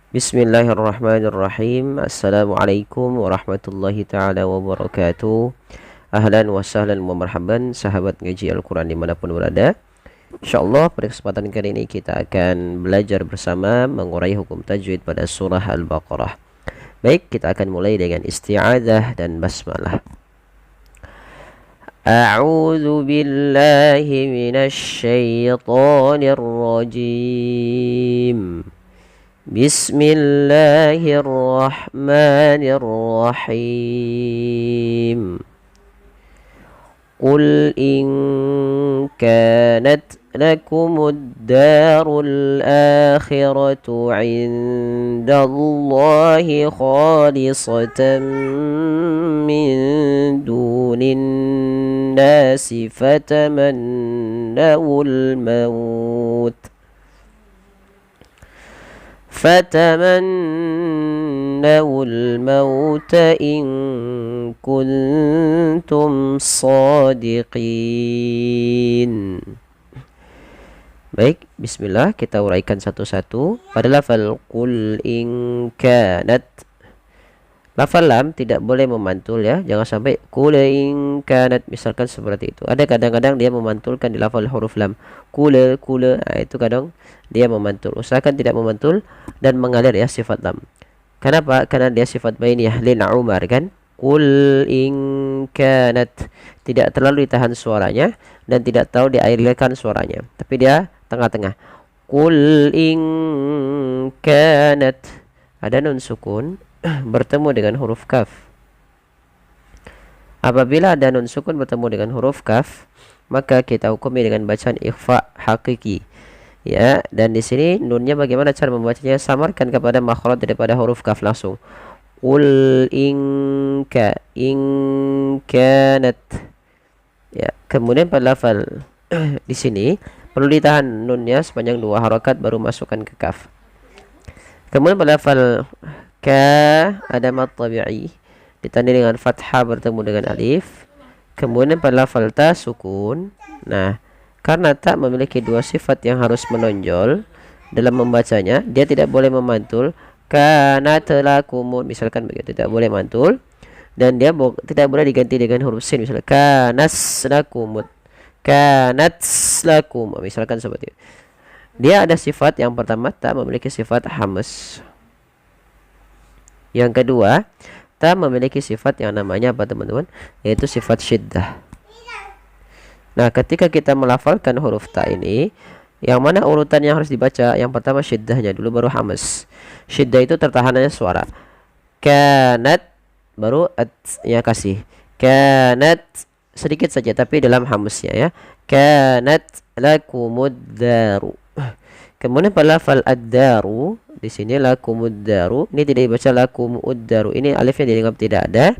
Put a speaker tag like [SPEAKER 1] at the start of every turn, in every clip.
[SPEAKER 1] Bismillahirrahmanirrahim. Assalamualaikum warahmatullahi ta'ala wabarakatuh. Ahlan wa sahlan wa marhaban sahabat ngaji Al-Quran dimanapun berada. InsyaAllah pada kesempatan kali ini kita akan belajar bersama mengurai hukum tajwid pada surah Al-Baqarah. Baik, kita akan mulai dengan isti'adzah dan basmalah. A'udzu billahi minasy syaithanir rajim. Bismillahirrahmanirrahim. Qul in kanat lakumud darul akhiratu 'indallahi khalisatan min dunin nasi fatamannawul maut إن كنتم صادقين. Baik, bismillah, kita uraikan satu-satu. Pada lafal qul in kanat, lafal lam tidak boleh memantul ya. Jangan sampai qul in kanat misalkan seperti itu. Ada kadang-kadang dia memantulkan di lafal huruf lam. Qul itu kadang dia memantul. Usahakan tidak memantul dan mengalir ya sifat lam. Kenapa? Karena dia sifat bainiyah lil umar kan. Qul in kanat, tidak terlalu ditahan suaranya dan tidak tahu dialirkan suaranya, tapi dia tengah-tengah. Qul in kanat, ada nun sukun bertemu dengan huruf kaf. Apabila ada nun sukun bertemu dengan huruf kaf, maka kita hukumi dengan bacaan ikhfa hakiki. Ya, dan di sini nunnya bagaimana cara membacanya? Samarkan kepada makhraj daripada huruf kaf langsung. Qul in kanat. Ya, kemudian pada lafal di sini perlu ditahan nunnya sepanjang 2 harakat baru masukkan ke kaf. Kemudian pada lafal ka ada mad tabi'i ditandai dengan fathah bertemu dengan alif. Kemudian pada lafal ta sukun. Nah, karena tak memiliki 2 sifat yang harus menonjol dalam membacanya, dia tidak boleh memantul. Kanat lakum, misalkan begitu, tidak boleh mantul. Dan dia tidak boleh diganti dengan huruf sin, misalnya kanas lakum, misalkan seperti itu. Dia ada sifat yang pertama, tak memiliki sifat hams. Yang kedua, tak memiliki sifat yang namanya apa teman-teman? Yaitu sifat syiddah. Nah, ketika kita melafalkan huruf ta ini, yang mana urutan yang harus dibaca? Yang pertama syiddahnya dulu, baru hamas. Syiddah itu tertahanannya suara. Kanat, baru at ya kasih. Kanat sedikit saja tapi dalam hamasnya ya. Kanat lakumud daru. Kemudian pada lafal ad-daru, di sini lakumud daru, ini tidak dibaca lakumud daru. Ini alifnya dianggap tidak ada.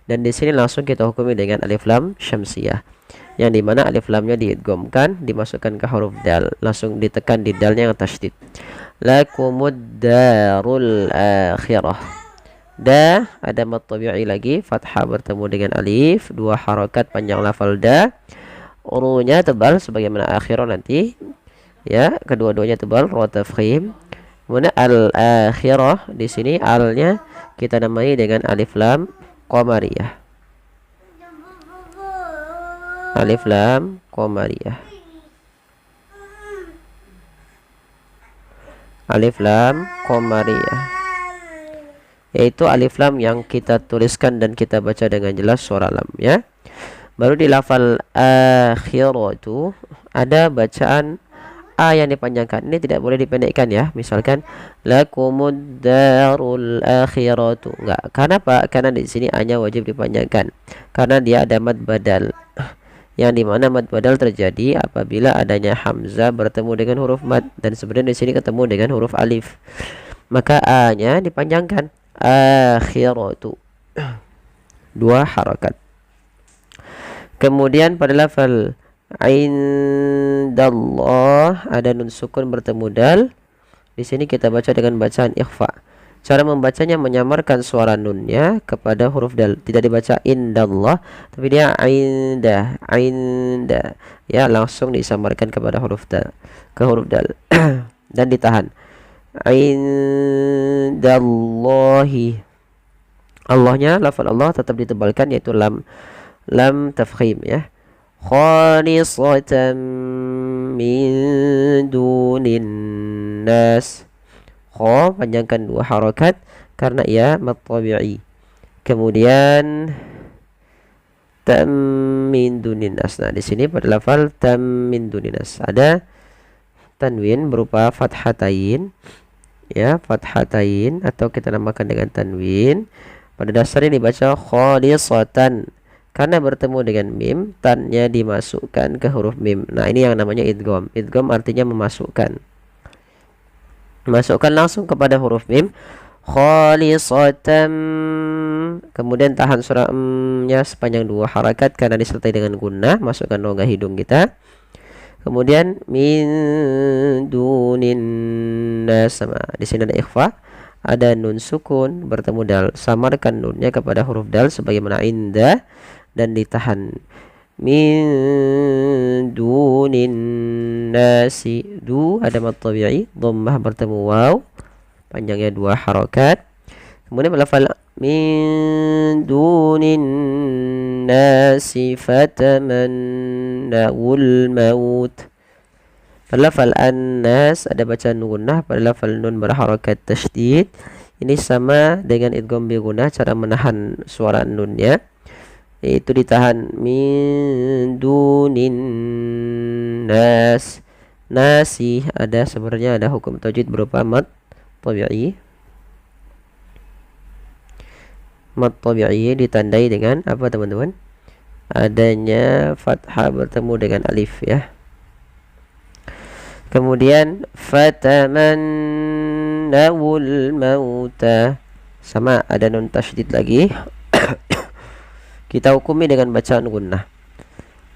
[SPEAKER 1] Dan di sini langsung kita hukumi dengan alif lam syamsiyah, yang dimana alif lamnya diidghamkan, dimasukkan ke huruf dal, langsung ditekan di dalnya yang tasydid. Lakumud darul akhirah. Da ada mad tabi'i lagi, fathah bertemu dengan alif, 2 harakat panjang lafal da. Urunya tebal sebagaimana akhirah nanti. Ya, kedua-duanya tebal, ra tafkhim. Kemudian al akhirah, di sini alnya kita namai dengan alif lam qamariyah. Alif lam qamariyah. Alif lam qamariyah, yaitu alif lam yang kita tuliskan dan kita baca dengan jelas suara lam ya. Baru di lafal akhiratu ada bacaan a yang dipanjangkan. Ini tidak boleh dipendekkan ya. Misalkan lakumud darul akhiratu. Enggak. Kenapa? Karena di sini a-nya wajib dipanjangkan. Karena dia ada mad badal. Yang dimana mad badal terjadi apabila adanya hamzah bertemu dengan huruf mad, dan sebenarnya di sini ketemu dengan huruf alif, maka a-nya dipanjangkan. Akhiratu, 2 harakat. Kemudian pada lafal indallah ada nun sukun bertemu dal. Di sini kita baca dengan bacaan ikhfa. Cara membacanya menyamarkan suara nunnya kepada huruf dal. Tidak dibaca indallah, tapi dia inda. Ya, langsung disamarkan kepada huruf dal, ke huruf dal dan ditahan. indallahi. Allahnya, lafal Allah tetap ditebalkan, yaitu lam tafkhim ya. Khalisatan min dunin nas. Kha panjangkan 2 harakat karena ia mad tabi'i. Kemudian tam min dunin nas. Nah, di sini pada lafal tam min dunin nas ada tanwin berupa fathatain ya, fathatain atau kita namakan dengan tanwin. Pada dasarnya dibaca khalisatan. Karena bertemu dengan mim, tannya dimasukkan ke huruf mim. Nah, ini yang namanya idgham. Idgham artinya memasukkan. Masukkan langsung kepada huruf mim. Khalisatan. Kemudian tahan surah nya sepanjang 2 harakat karena disertai dengan gunnah. Masukkan rongga hidung kita. Kemudian min dunin nas, sama. Di sini ada ikhfa. Ada nun sukun bertemu dal. Samarkan nunnya kepada huruf dal sebagaimana inda. Dan ditahan min dunin nasi. Du ada mad tabi'i, dhammah bertemu waw, panjangnya 2 harakat. Kemudian lafal min dunin nasi fatamannawul maut. Pada lafal an-nas ada bacaan gunnah, pada lafal nun berharakat tasydid. Ini sama dengan idgham bi gunnah, cara menahan suara nunnya yaitu ditahan min dunin nas. Nasi ada sebenarnya ada hukum tajwid berupa mad tabi'i. Mad tabi'i ditandai dengan apa teman-teman? Adanya fathah bertemu dengan alif ya. Kemudian fatamannawul mauta, sama ada nun tasydid lagi. Kita hukumi dengan bacaan gunnah.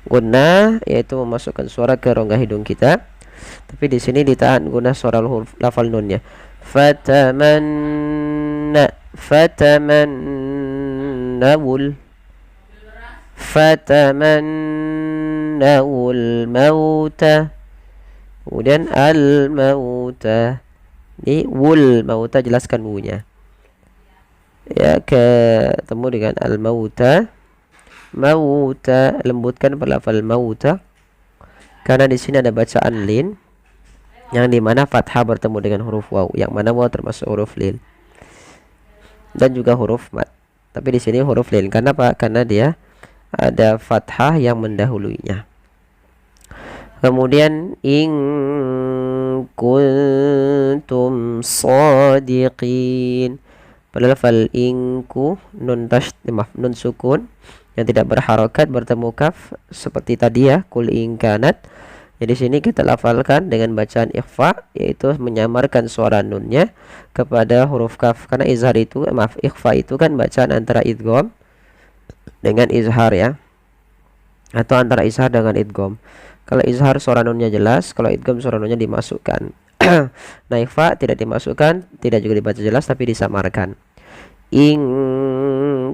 [SPEAKER 1] Gunnah yaitu memasukkan suara ke rongga hidung kita. Tapi di sini ditahan gunnah suara huruf lafal nunnya. Fatamannawul mauta. Kemudian al mauta. Ini wul mauta, jelaskan wunya. Ya, ketemu dengan al mauta. Mauta, lembutkan pada lafal mauta karena di sini ada bacaan lin yang dimana fathah bertemu dengan huruf waw, yang mana waw termasuk huruf lin dan juga huruf mat. Tapi di sini huruf lin karena apa? Karena dia ada fathah yang mendahulunya. Kemudian in kuntum shadiqin, pada lafal inku nun nun sukun yang tidak berharokat bertemu kaf seperti tadi ya, kul ingkanat. Jadi sini kita lafalkan dengan bacaan ikhfa, yaitu menyamarkan suara nunnya kepada huruf kaf, karena izhar itu ikhfa itu kan bacaan antara idgham dengan izhar ya, atau antara izhar dengan idgham. Kalau izhar suara nunnya jelas, kalau idgham suara nunnya dimasukkan. Nah, ikhfa tidak dimasukkan, tidak juga dibaca jelas tapi disamarkan. In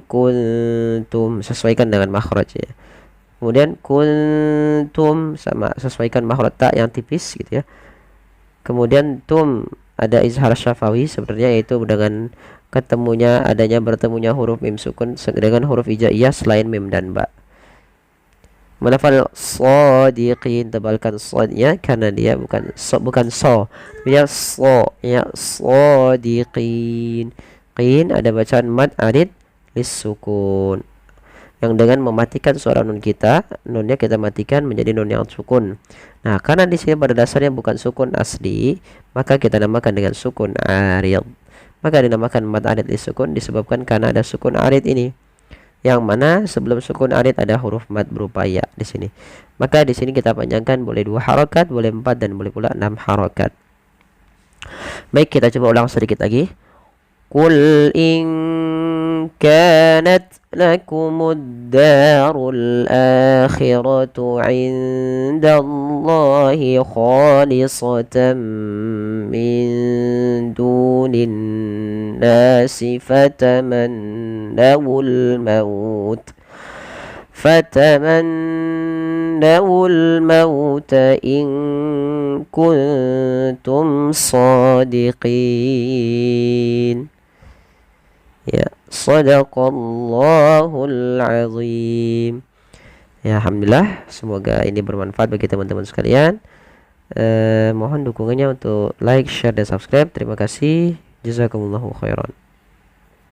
[SPEAKER 1] kuntum, sesuaikan dengan makhrajnya. Kemudian kuntum, sama sesuaikan makhraj ta yang tipis gitu ya. Kemudian tum ada izhar syafawi sebenarnya, yaitu dengan bertemunya huruf mim sukun dengan huruf hijaiyah selain mim dan ba. Melafal shadiqin, tebalkan sodnya karena dia bukan so, dia so ya, shadiqin. Qin ada bacaan mad arid lis sukun, yang dengan mematikan suara nun kita, nunnya kita matikan menjadi nun yang sukun. Nah, karena di sini pada dasarnya bukan sukun asli, maka kita namakan dengan sukun arid. Maka dinamakan mad arid lis sukun disebabkan karena ada sukun arid ini, yang mana sebelum sukun arid ada huruf mad berupa ya di sini. Maka di sini kita panjangkan, boleh 2 harakat, boleh 4 dan boleh pula 6 harakat. Baik, kita coba ulang sedikit lagi. Qul in kanat lakumud darul akhiratu indallahi khalisatan min dunin nasi fatamannawul maut in kuntum shadiqin. Ya, shadaqallahul azim. Ya, alhamdulillah, semoga ini bermanfaat bagi teman-teman sekalian. Mohon dukungannya untuk like, share, dan subscribe. Terima kasih. Jazakumullahu khairan.